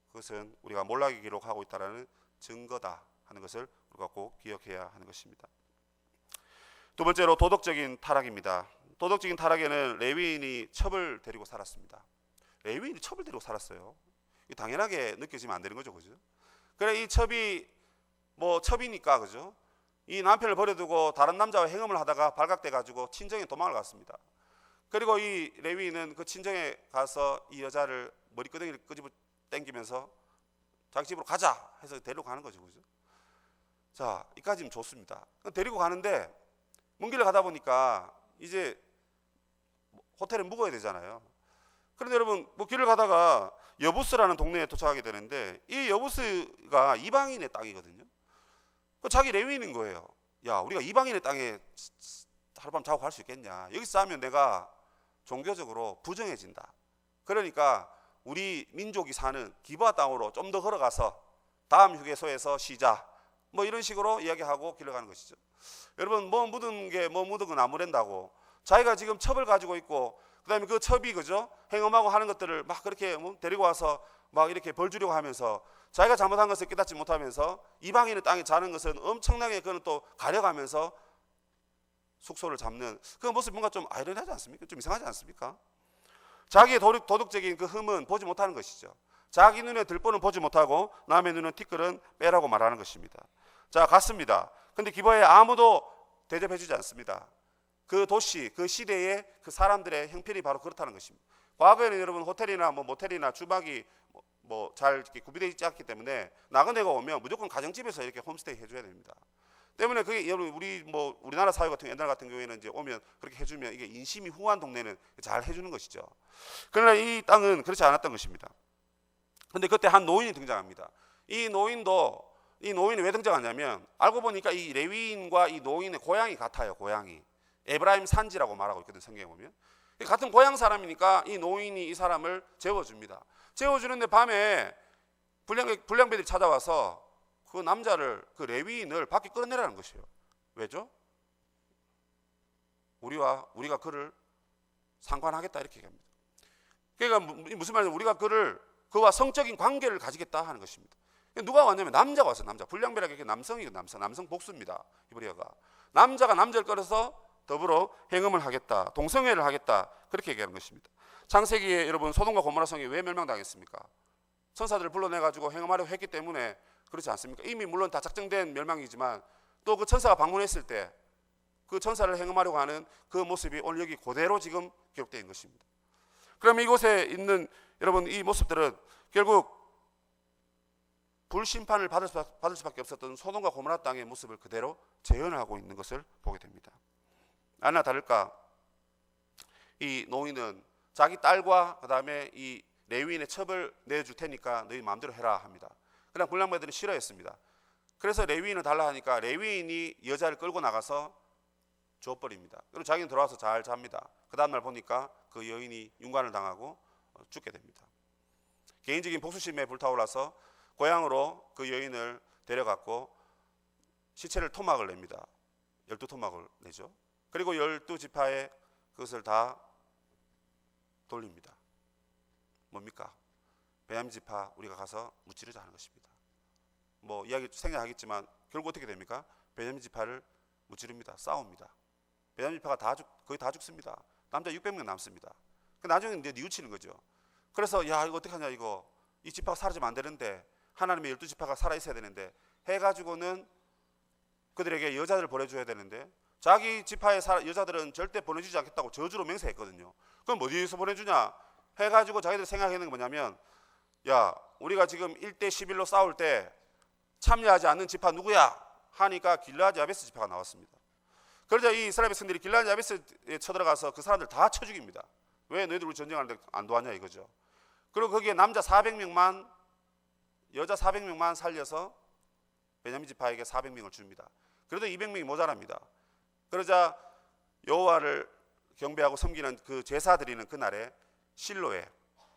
S1: 그것은 우리가 몰락의 길로 가고 있다는 증거다 하는 것을 우리가 꼭 기억해야 하는 것입니다. 두 번째로 도덕적인 타락입니다. 도덕적인 타락에는 레위인이 첩을 데리고 살았습니다. 레위인이 첩을 데리고 살았어요. 당연하게 느껴지면 안 되는 거죠, 그죠? 그래, 이 첩이 첩이니까, 그죠? 이 남편을 버려두고 다른 남자와 행음을 하다가 발각돼 가지고 친정에 도망을 갔습니다. 그리고 이 레위인은 그 친정에 가서 이 여자를 머리끄덩이를 끄집어 당기면서 자기 집으로 가자 해서 데리고 가는 거죠, 그죠? 자, 이까지는 좋습니다. 데리고 가는데 먼 길을 가다 보니까 이제 호텔에 묵어야 되잖아요. 그런데 여러분, 길을 가다가 여부스라는 동네에 도착하게 되는데 이 여부스가 이방인의 땅이거든요. 자기 레위인인 거예요. 야, 우리가 이방인의 땅에 하룻밤 자고 갈 수 있겠냐? 여기서 자면 내가 종교적으로 부정해진다. 그러니까 우리 민족이 사는 기브아 땅으로 좀 더 걸어가서 다음 휴게소에서 쉬자. 이런 식으로 이야기하고 길을 가는 것이죠. 여러분, 묻은 건 아무랜다고 자기가 지금 첩을 가지고 있고 그다음에 그 첩이, 그죠? 행음하고 하는 것들을 막 그렇게 데리고 와서 막 이렇게 벌 주려고 하면서 자기가 잘못한 것을 깨닫지 못하면서 이방인의 땅에 자는 것은 엄청나게 그는 또 가려가면서 숙소를 잡는 그 모습이 뭔가 좀 아이러니하지 않습니까? 좀 이상하지 않습니까? 자기의 도덕적인 그 흠은 보지 못하는 것이죠. 자기 눈에 들보는 보지 못하고 남의 눈은 티끌은 빼라고 말하는 것입니다. 자, 갔습니다. 근데 기브아에 아무도 대접해 주지 않습니다. 그 도시, 그 시대의 그 사람들의 형편이 바로 그렇다는 것입니다. 과거에는 여러분 호텔이나 모텔이나 주막이 잘 이렇게 구비되어 있지 않기 때문에 나그네가 오면 무조건 가정집에서 이렇게 홈스테이 해줘야 됩니다. 때문에 그게 여러분 우리나라 사회 같은 옛날 같은 경우에는 이제 오면 그렇게 해주면 이게 인심이 후한 동네는 잘 해주는 것이죠. 그러나 이 땅은 그렇지 않았던 것입니다. 근데 그때 한 노인이 등장합니다. 이 노인이 왜 등장하냐면 알고 보니까 이 레위인과 이 노인의 고향이 같아요. 고향이 에브라임 산지라고 말하고 있거든, 성경에 보면. 같은 고향 사람이니까 이 노인이 이 사람을 재워줍니다. 재워주는데 밤에 불량배들이 찾아와서 그 남자를, 그 레위인을 밖에 끌어내라는 것이에요. 왜죠? 우리가 그를 상관하겠다 이렇게 얘기합니다. 그러니까 무슨 말이냐면 우리가 그와 성적인 관계를 가지겠다 하는 것입니다. 누가 왔냐면 남자가 왔어요. 남자. 불량배라는 게 남성이고 남성 복수입니다. 히브리어가. 남자가 남자를 끌어서 더불어 행음을 하겠다, 동성애를 하겠다, 그렇게 얘기하는 것입니다. 창세기에 여러분 소돔과 고모라 성이 왜 멸망당했습니까? 천사들을 불러내가지고 행음하려고 했기 때문에 그렇지 않습니까? 이미 물론 다 작정된 멸망이지만 또 그 천사가 방문했을 때 그 천사를 행음하려고 하는 그 모습이 오늘 여기 그대로 지금 기록되어 있는 것입니다. 그럼 이곳에 있는 여러분 이 모습들은 결국 불심판을 받을 수밖에 없었던 소돔과 고모라 땅의 모습을 그대로 재현하고 있는 것을 보게 됩니다. 아니나 다를까 이 노인은 자기 딸과 그 다음에 이 레위인의 첩을 내줄 테니까 너희 마음대로 해라 합니다. 그러나 불량배들은 싫어했습니다. 그래서 레위인을 달라 하니까 레위인이 여자를 끌고 나가서 줘버립니다. 그리고 자기는 들어와서 잘 잡니다. 그 다음날 보니까 그 여인이 윤관을 당하고 죽게 됩니다. 개인적인 복수심에 불타올라서 고향으로 그 여인을 데려갔고 시체를 토막을 냅니다. 12토막을 내죠. 그리고 12지파에 그것을 다 돌립니다. 뭡니까? 베냐민 지파 우리가 가서 무찌르자 하는 것입니다. 이야기 생략하겠지만 결국 어떻게 됩니까? 베냐민 지파를 무찌릅니다. 싸웁니다. 베냐민 지파가 거의 다 죽습니다. 남자 600명 남습니다. 나중에 이제 뉘우치는 거죠. 그래서 이거 어떻게 하냐 이 지파가 사라지면 안 되는데 하나님의 12지파가 살아있어야 되는데 해가지고는 그들에게 여자들을 보내줘야 되는데 자기 지파의 여자들은 절대 보내주지 않겠다고 저주로 맹세했거든요. 그럼 어디에서 보내주냐 해가지고 자기들 생각하는 게 뭐냐면 우리가 지금 1대 11로 싸울 때 참여하지 않는 지파 누구야 하니까 길르앗 야베스 지파가 나왔습니다. 그러자 이 이스라엘 백성들이 길르앗 야베스에 쳐들어가서 그 사람들 다 쳐 죽입니다. 왜 너희들 우리 전쟁하는데 안 도왔냐 이거죠. 그리고 거기에 남자 400명만 여자 400명만 살려서 베냐민 지파에게 400명을 줍니다. 그래도 200명이 모자랍니다. 그러자 여호와를 경배하고 섬기는 그 제사 드리는 그날에 실로에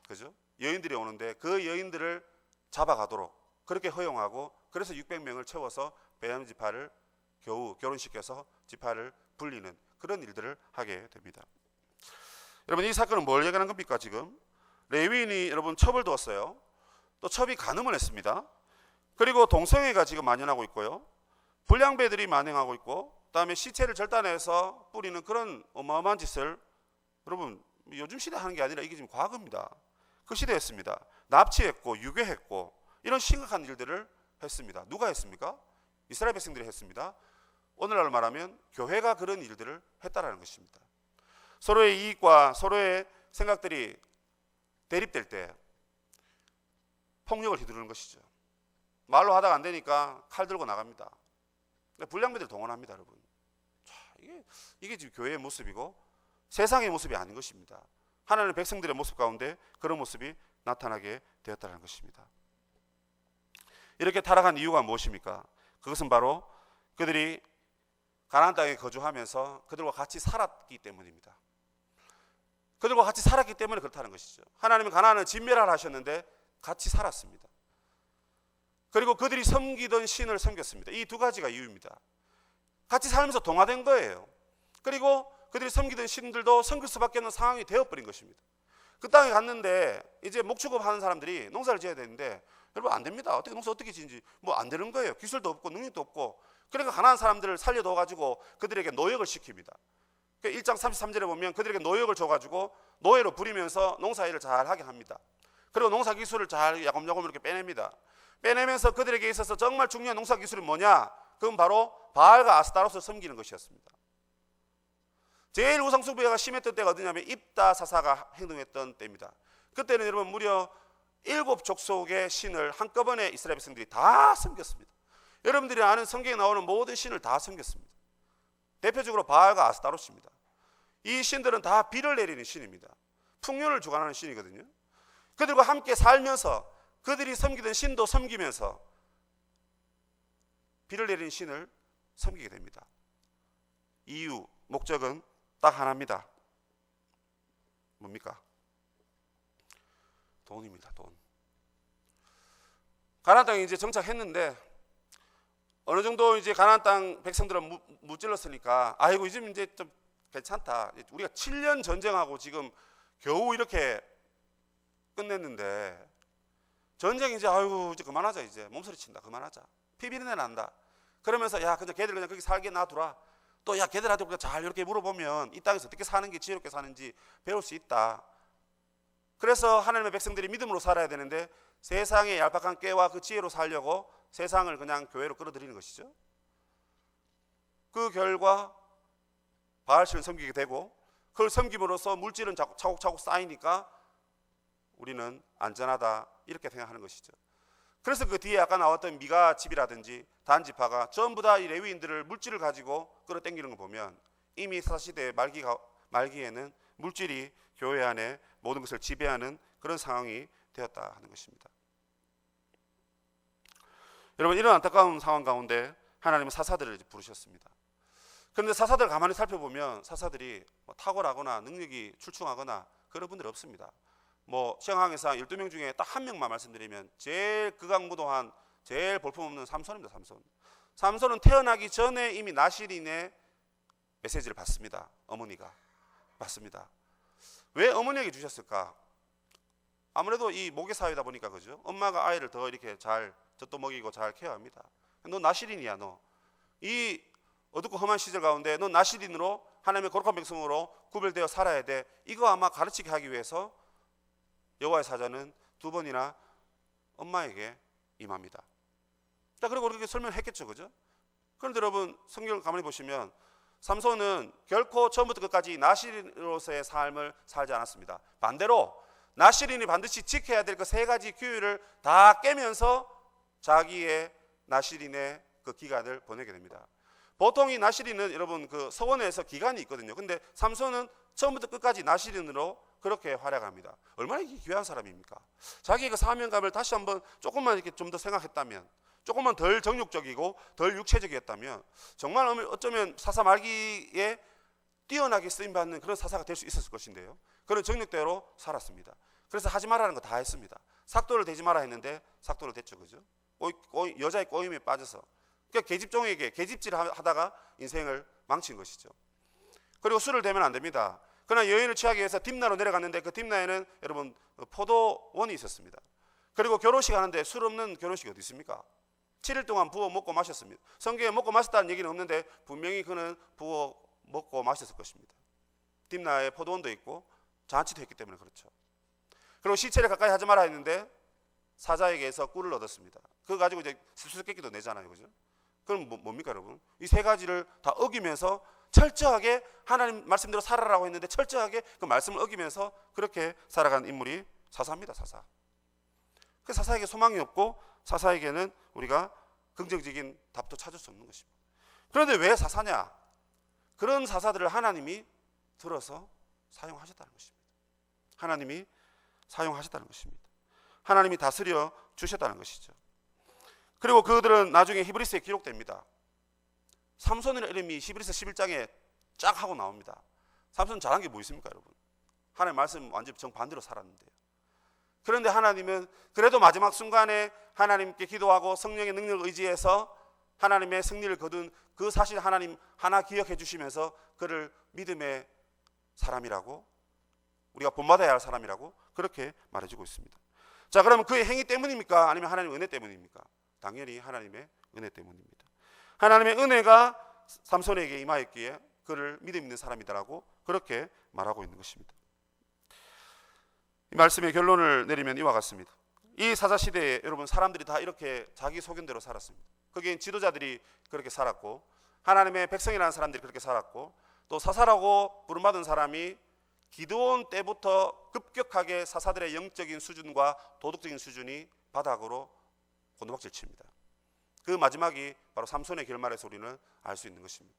S1: 그죠? 여인들이 오는데 그 여인들을 잡아가도록 그렇게 허용하고 그래서 600명을 채워서 베냐민 지파를 겨우 결혼시켜서 지파를 불리는 그런 일들을 하게 됩니다. 여러분 이 사건은 뭘 얘기하는 겁니까? 지금 레위인이 여러분 첩을 두었어요. 또 첩이 간음을 했습니다. 그리고 동성애가 지금 만연하고 있고요. 불량배들이 만행하고 있고 그다음에 시체를 절단해서 뿌리는 그런 어마어마한 짓을 여러분 요즘 시대 하는 게 아니라 이게 지금 과거입니다. 그 시대였습니다. 납치했고 유괴했고 이런 심각한 일들을 했습니다. 누가 했습니까? 이스라엘 백성들이 했습니다. 오늘날로 말하면 교회가 그런 일들을 했다라는 것입니다. 서로의 이익과 서로의 생각들이 대립될 때 폭력을 휘두르는 것이죠. 말로 하다가 안 되니까 칼 들고 나갑니다. 불량배들 동원합니다, 여러분. 자, 이게 지금 교회의 모습이고 세상의 모습이 아닌 것입니다. 하나님의 백성들의 모습 가운데 그런 모습이 나타나게 되었다는 것입니다. 이렇게 타락한 이유가 무엇입니까? 그것은 바로 그들이 가나안 땅에 거주하면서 그들과 같이 살았기 때문입니다. 그들과 같이 살았기 때문에 그렇다는 것이죠. 하나님은 가나안을 진멸하라 하셨는데 같이 살았습니다. 그리고 그들이 섬기던 신을 섬겼습니다. 이 두 가지가 이유입니다. 같이 살면서 동화된 거예요. 그리고 그들이 섬기던 신들도 섬길 수밖에 없는 상황이 되어버린 것입니다. 그 땅에 갔는데 이제 목축업하는 사람들이 농사를 지어야 되는데 여러분 안 됩니다. 어떻게 농사 어떻게 지는지 뭐 안 되는 거예요. 기술도 없고 능력도 없고. 그러니까 가난한 사람들을 살려둬가지고 그들에게 노역을 시킵니다. 1장 33절에 보면 그들에게 노역을 줘가지고 노예로 부리면서 농사일을 잘 하게 합니다. 그리고 농사 기술을 잘 야금야금 이렇게 빼냅니다. 빼내면서 그들에게 있어서 정말 중요한 농사 기술이 뭐냐? 그건 바로 바알과 아스타롯을 섬기는 것이었습니다. 제일 우상 숭배가 심했던 때가 어디냐면 입다사사가 행동했던 때입니다. 그때는 여러분 무려 7족속의 신을 한꺼번에 이스라엘 백성들이 다 섬겼습니다. 여러분들이 아는 성경에 나오는 모든 신을 다 섬겼습니다. 대표적으로 바알과 아스타롯입니다. 이 신들은 다 비를 내리는 신입니다. 풍년을 주관하는 신이거든요. 그들과 함께 살면서 그들이 섬기던 신도 섬기면서 비를 내리는 신을 섬기게 됩니다. 이유, 목적은 딱 하나입니다. 뭡니까? 돈입니다. 돈. 가나안 땅에 이제 정착했는데 어느 정도 이제 가나안 땅 백성들은 무찔렀으니까 아이고 이제 좀 괜찮다. 우리가 7년 전쟁하고 지금 겨우 이렇게 끝냈는데 전쟁 이제 아이고 이제 그만하자. 이제 몸소리 친다. 그만하자. 피비린내 난다. 그러면서 야 근데 걔들 그냥 거기 살게 놔두라. 또 야 걔들한테 우리가 잘 이렇게 물어보면 이 땅에서 어떻게 사는 게 지혜롭게 사는지 배울 수 있다. 그래서 하나님의 백성들이 믿음으로 살아야 되는데 세상의 얄팍한 꾀와 그 지혜로 살려고 세상을 그냥 교회로 끌어들이는 것이죠. 그 결과 바알신을 섬기게 되고 그걸 섬김으로써 물질은 차곡차곡 쌓이니까 우리는 안전하다 이렇게 생각하는 것이죠. 그래서 그 뒤에 아까 나왔던 미가 집이라든지 단 지파가 전부 다 이 레위인들을 물질을 가지고 끌어당기는 거 보면 이미 사시대 말기에는 물질이 교회 안에 모든 것을 지배하는 그런 상황이 되었다 하는 것입니다. 여러분 이런 안타까운 상황 가운데 하나님은 사사들을 부르셨습니다. 그런데 사사들을 가만히 살펴보면 사사들이 탁월하거나 능력이 출중하거나 그런 분들이 없습니다. 시행항해상 12명 중에 딱 한 명만 말씀드리면 제일 극악무도한 제일 볼품없는 삼손입니다. 삼손은 태어나기 전에 이미 나실인의 메시지를 받습니다. 어머니가 받습니다. 왜 어머니에게 주셨을까? 아무래도 이 모계 사회다 보니까 그죠? 엄마가 아이를 더 이렇게 잘 젖도 먹이고 잘 케어합니다. 너 나실인이야. 너 이 어둡고 험한 시절 가운데 너 나실인으로 하나님의 거룩한 백성으로 구별되어 살아야 돼. 이거 아마 가르치게 하기 위해서 여호와의 사자는 2번이나 엄마에게 임합니다. 자, 그리고 그렇게 설명했겠죠, 그죠? 그런데 여러분 성경을 가만히 보시면 삼손은 결코 처음부터 끝까지 나실인으로서의 삶을 살지 않았습니다. 반대로 나실인이 반드시 지켜야 될 그 3가지 규율을 다 깨면서 자기의 나실인의 그 기간을 보내게 됩니다. 보통 이 나실인은 여러분 그 서원에서 기간이 있거든요. 근데 삼손은 처음부터 끝까지 나실인으로 그렇게 활약합니다. 얼마나 귀한 사람입니까? 자기의 그 사명감을 다시 한번 조금만 이렇게 좀 더 생각했다면, 조금만 덜 정욕적이고 덜 육체적이었다면 정말 어쩌면 사사 말기에 뛰어나게 쓰임받는 그런 사사가 될 수 있었을 것인데요. 그런 정욕대로 살았습니다. 그래서 하지 말라는 거 다 했습니다. 삭도를 대지 마라 했는데 삭도를 댔죠. 그죠? 여자의 꼬임에 빠져서. 그러니까 계집종에게 계집질 하다가 인생을 망친 것이죠. 그리고 술을 대면 안 됩니다. 그러나 여인을 취하기 위해서 딥나로 내려갔는데 그 딥나에는 여러분 포도원이 있었습니다. 그리고 결혼식 하는데 술 없는 결혼식이 어디 있습니까? 7일 동안 부어 먹고 마셨습니다. 성경에 먹고 마셨다는 얘기는 없는데 분명히 그는 부어 먹고 마셨을 것입니다. 딥나에 포도원도 있고 잔치도 했기 때문에 그렇죠. 그리고 시체를 가까이 하지 마라 했는데 사자에게서 꿀을 얻었습니다. 그거 가지고 이제 수수께끼도 내잖아요. 그죠? 그럼 뭡니까 여러분? 이 세 가지를 다 어기면서 철저하게 하나님 말씀대로 살아라고 했는데 철저하게 그 말씀을 어기면서 그렇게 살아간 인물이 사사입니다. 사사. 그 사사에게 소망이 없고 사사에게는 우리가 긍정적인 답도 찾을 수 없는 것입니다. 그런데 왜 사사냐? 그런 사사들을 하나님이 들어서 사용하셨다는 것입니다. 하나님이 사용하셨다는 것입니다. 하나님이 다스려 주셨다는 것이죠. 그리고 그들은 나중에 히브리서에 기록됩니다. 삼손이라는 이름이 히브리서 11장에 쫙 하고 나옵니다. 삼손 잘한 게 뭐 있습니까 여러분? 하나님 말씀 완전 정반대로 살았는데요. 그런데 하나님은 그래도 마지막 순간에 하나님께 기도하고 성령의 능력을 의지해서 하나님의 승리를 거둔 그 사실 하나님 하나 기억해 주시면서 그를 믿음의 사람이라고, 우리가 본받아야 할 사람이라고 그렇게 말해주고 있습니다. 자, 그러면 그의 행위 때문입니까? 아니면 하나님의 은혜 때문입니까? 당연히 하나님의 은혜 때문입니다. 하나님의 은혜가 삼손에게 임하였기에 그를 믿음 있는 사람이다라고 그렇게 말하고 있는 것입니다. 이 말씀의 결론을 내리면 이와 같습니다. 이 사사시대에 여러분 사람들이 다 이렇게 자기 소견대로 살았습니다. 거기엔 지도자들이 그렇게 살았고 하나님의 백성이라는 사람들이 그렇게 살았고 또 사사라고 부름받은 사람이 기드온 때부터 급격하게 사사들의 영적인 수준과 도덕적인 수준이 바닥으로 곤두박질 칩니다. 그 마지막이 바로 삼손의 결말에서 우리는 알 수 있는 것입니다.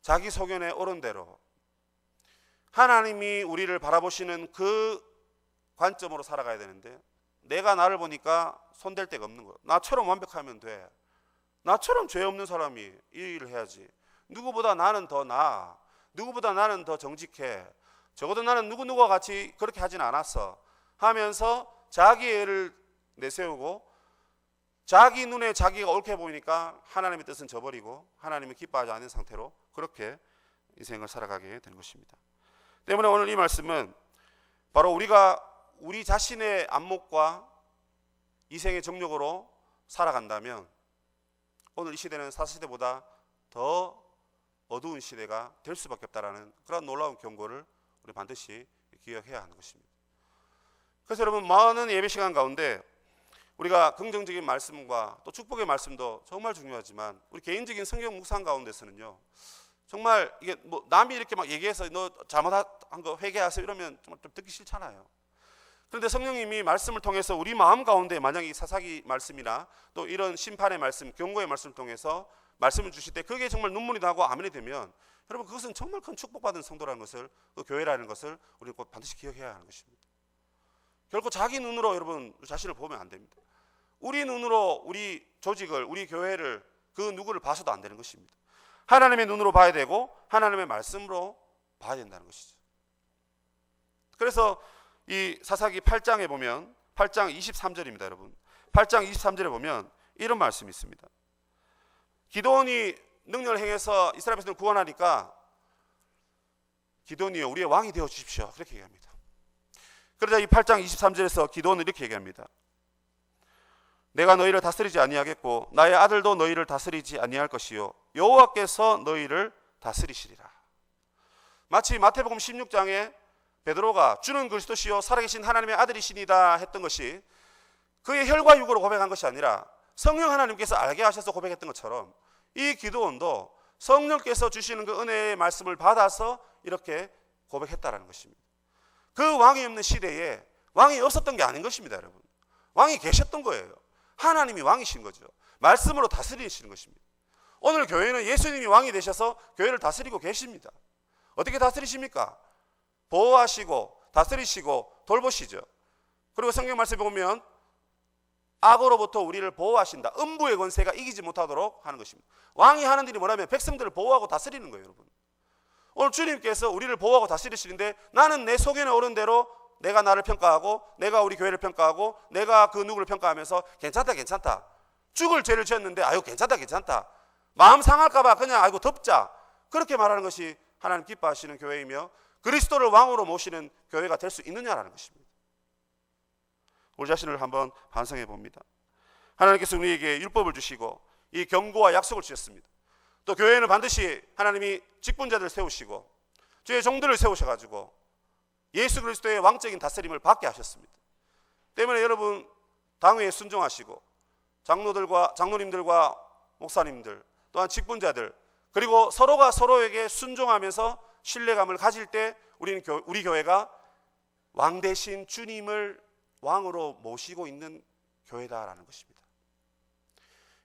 S1: 자기 소견에 옳은 대로 하나님이 우리를 바라보시는 그 관점으로 살아가야 되는데 내가 나를 보니까 손댈 데가 없는 거야. 나처럼 완벽하면 돼. 나처럼 죄 없는 사람이 이 일을 해야지. 누구보다 나는 더 나아. 누구보다 나는 더 정직해. 적어도 나는 누구누구와 같이 그렇게 하진 않았어 하면서 자기 애를 내세우고 자기 눈에 자기가 옳게 보이니까 하나님의 뜻은 저버리고 하나님을 기뻐하지 않는 상태로 그렇게 인생을 살아가게 되는 것입니다. 때문에 오늘 이 말씀은 바로 우리가 우리 자신의 안목과 이생의 정욕으로 살아간다면 오늘 이 시대는 사사시대보다 더 어두운 시대가 될 수밖에 없다라는 그런 놀라운 경고를 우리 반드시 기억해야 하는 것입니다. 그래서 여러분 많은 예배 시간 가운데 우리가 긍정적인 말씀과 또 축복의 말씀도 정말 중요하지만 우리 개인적인 성경 묵상 가운데서는요 정말 이게 뭐 남이 이렇게 막 얘기해서 너 잘못한 거 회개하세요 이러면 정말 좀 듣기 싫잖아요. 그런데 성령님이 말씀을 통해서 우리 마음 가운데 만약에 사사기 말씀이나 또 이런 심판의 말씀, 경고의 말씀을 통해서 말씀을 주실 때 그게 정말 눈물이 나고 아멘이 되면 여러분 그것은 정말 큰 축복받은 성도라는 것을, 그 교회라는 것을 우리는 꼭 반드시 기억해야 하는 것입니다. 결코 자기 눈으로 여러분 자신을 보면 안 됩니다. 우리 눈으로 우리 조직을, 우리 교회를, 그 누구를 봐서도 안 되는 것입니다. 하나님의 눈으로 봐야 되고 하나님의 말씀으로 봐야 된다는 것이죠. 그래서 이 사사기 8장에 보면 8장 23절입니다 여러분. 8장 23절에 보면 이런 말씀이 있습니다. 기드온이 능력을 행해서 이스라엘 백성을 구원하니까 기드온이여 우리의 왕이 되어 주십시오 그렇게 얘기합니다. 그러자 이 8장 23절에서 기드온은 이렇게 얘기합니다. 내가 너희를 다스리지 아니하겠고 나의 아들도 너희를 다스리지 아니할 것이요 여호와께서 너희를 다스리시리라. 마치 마태복음 16장에 베드로가 주는 그리스도시요 살아계신 하나님의 아들이시니다 했던 것이 그의 혈과 육으로 고백한 것이 아니라 성령 하나님께서 알게 하셔서 고백했던 것처럼 이 기드온도 성령께서 주시는 그 은혜의 말씀을 받아서 이렇게 고백했다라는 것입니다. 그 왕이 없는 시대에 왕이 없었던 게 아닌 것입니다 여러분. 왕이 계셨던 거예요. 하나님이 왕이신 거죠. 말씀으로 다스리시는 것입니다. 오늘 교회는 예수님이 왕이 되셔서 교회를 다스리고 계십니다. 어떻게 다스리십니까? 보호하시고 다스리시고 돌보시죠. 그리고 성경 말씀에 보면 악으로부터 우리를 보호하신다. 음부의 권세가 이기지 못하도록 하는 것입니다. 왕이 하는 일이 뭐냐면 백성들을 보호하고 다스리는 거예요, 여러분. 오늘 주님께서 우리를 보호하고 다스리시는데 나는 내 소견에 오른 대로 내가 나를 평가하고 내가 우리 교회를 평가하고 내가 그 누구를 평가하면서 괜찮다 죽을 죄를 지었는데 아유 괜찮다 마음 상할까 봐 그냥 아이고 덮자 그렇게 말하는 것이 하나님 기뻐하시는 교회이며 그리스도를 왕으로 모시는 교회가 될 수 있느냐라는 것입니다. 우리 자신을 한번 반성해 봅니다. 하나님께서 우리에게 율법을 주시고 이 경고와 약속을 주셨습니다. 또 교회는 반드시 하나님이 직분자들을 세우시고 주의 종들을 세우셔가지고 예수 그리스도의 왕적인 다스림을 받게 하셨습니다. 때문에 여러분 당회에 순종하시고 장로님들과 목사님들 또한 직분자들 그리고 서로가 서로에게 순종하면서 신뢰감을 가질 때 우리 교회가 왕 대신 주님을 왕으로 모시고 있는 교회다라는 것입니다.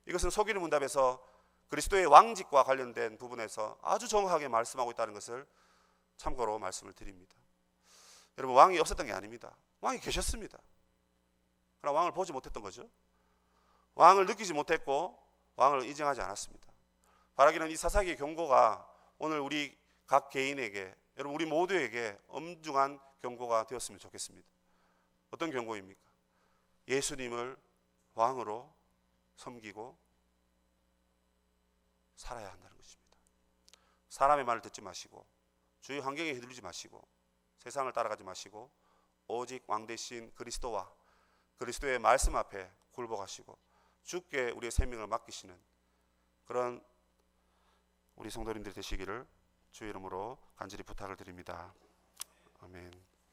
S1: 이것은 소기는 문답에서 그리스도의 왕직과 관련된 부분에서 아주 정확하게 말씀하고 있다는 것을 참고로 말씀을 드립니다. 여러분 왕이 없었던 게 아닙니다. 왕이 계셨습니다. 그러나 왕을 보지 못했던 거죠. 왕을 느끼지 못했고 왕을 인정하지 않았습니다. 바라기는 이 사사기의 경고가 오늘 우리 각 개인에게 여러분 우리 모두에게 엄중한 경고가 되었으면 좋겠습니다. 어떤 경고입니까? 예수님을 왕으로 섬기고 살아야 한다는 것입니다. 사람의 말을 듣지 마시고 주의 환경에 휘둘리지 마시고 세상을 따라가지 마시고 오직 왕 대신 그리스도와 그리스도의 말씀 앞에 굴복하시고 주께 우리의 생명을 맡기시는 그런 우리 성도님들 되시기를 주의 이름으로 간절히 부탁을 드립니다. 아멘.